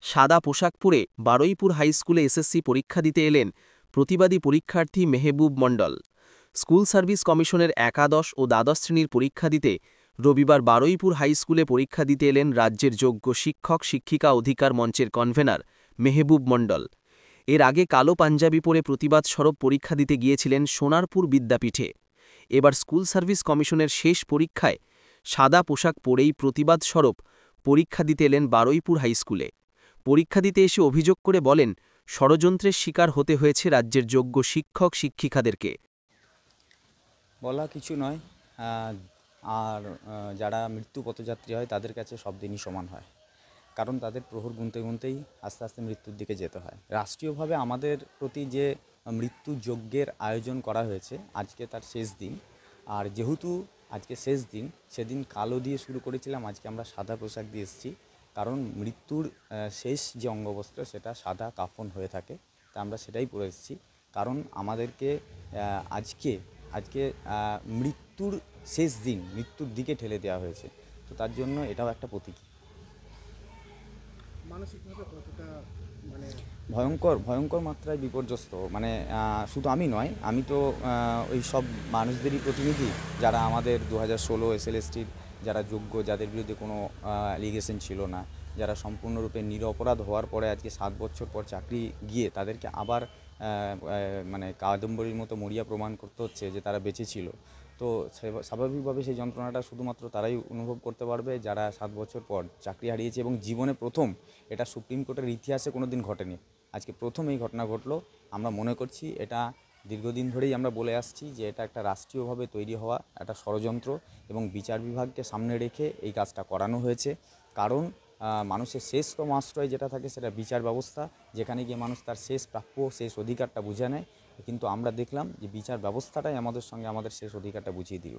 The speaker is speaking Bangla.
সাদা পোশাক পরে বারুইপুর হাইস্কুলে এসএসসি পরীক্ষা দিতে এলেন প্রতিবাদী পরীক্ষার্থী মেহবুব মণ্ডল। স্কুল সার্ভিস কমিশনের একাদশ ও দ্বাদশ শ্রেণীর পরীক্ষা দিতে রবিবার বারুইপুর হাইস্কুলে পরীক্ষা দিতে এলেন রাজ্যের যোগ্য শিক্ষক শিক্ষিকা অধিকার মঞ্চের কনভেনার মেহবুব মণ্ডল। এর আগে কালো পাঞ্জাবি পরে প্রতিবাদ স্বরূপ পরীক্ষা দিতে গিয়েছিলেন সোনারপুর বিদ্যাপীঠে। এবার স্কুল সার্ভিস কমিশনের শেষ পরীক্ষায় সাদা পোশাক পরেই প্রতিবাদ স্বরূপ পরীক্ষা দিতে এলেন বারুইপুর হাইস্কুলে। পরীক্ষা দিতে এসে অভিযোগ করে বলেন, ষড়যন্ত্রের শিকার হতে হয়েছে রাজ্যের যোগ্য শিক্ষক শিক্ষিকাদেরকে। বলা কিছু নয়, আর যারা মৃত্যু পথযাত্রী হয় তাদের কাছে সব দিনই সমান হয়, কারণ তাদের প্রহর গুনতে গুনতেই আস্তে আস্তে মৃত্যুর দিকে যেতে হয়। রাষ্ট্রীয়ভাবে আমাদের প্রতি যে মৃত্যু যজ্ঞের আয়োজন করা হয়েছে, আজকে তার শেষ দিন। আর যেহেতু আজকে শেষ দিন, সেদিন কালো দিয়ে শুরু করেছিলাম, আজকে আমরা সাদা পোশাক দিয়ে এসেছি, কারণ মৃত্যুর শেষ যে অঙ্গবস্ত্র সেটা সাদা কাফন হয়ে থাকে, তা আমরা সেটাই পরে এসেছি। কারণ আমাদেরকে আজকে আজকে মৃত্যুর শেষ দিন, মৃত্যুর দিকে ঠেলে দেওয়া হয়েছে, তো তার জন্য এটাও একটা প্রতীক। মানসিকভাবে কতটা মানে ভয়ঙ্কর মাত্রায় বিপর্যস্ত, মানে শুধু আমি নয়, আমি তো ওই সব মানুষদেরই প্রতিনিধি যারা আমাদের 2016 এসএলএসটির যারা যোগ্য, যাদের বিরুদ্ধে কোনো অ্যালিগেশন ছিল না, যারা সম্পূর্ণরূপে নিরপরাধ হওয়ার পরে আজকে 7 বছর পর চাকরি গিয়ে তাদেরকে আবার মানে কাদম্বরীর মতো মরিয়া প্রমাণ করতে হচ্ছে যে তারা বেঁচে ছিল। তো স্বাভাবিকভাবে সেই যন্ত্রণাটা শুধুমাত্র তারাই অনুভব করতে পারবে যারা 7 বছর পর চাকরি হারিয়েছে, এবং জীবনে প্রথম, এটা সুপ্রিম কোর্টের ইতিহাসে কোনো দিন ঘটেনি, আজকে প্রথম এই ঘটনা ঘটলো। আমরা মনে করছি এটা দীর্ঘদিন ধরেই আমরা বলে আসছি যে এটা একটা রাষ্ট্রীয়ভাবে তৈরি হওয়া একটা ষড়যন্ত্র, এবং বিচার বিভাগকে সামনে রেখে এই কাজটা করানো হয়েছে। কারণ মানুষের শেষতম আশ্রয় যেটা থাকে সেটা বিচার ব্যবস্থা, যেখানে গিয়ে মানুষ তার শেষ প্রাপ্য, শেষ অধিকারটা বুঝে নেয়। কিন্তু আমরা দেখলাম যে বিচার ব্যবস্থাটাই আমাদের সঙ্গে আমাদের শেষ অধিকারটা বুঝিয়ে দিল।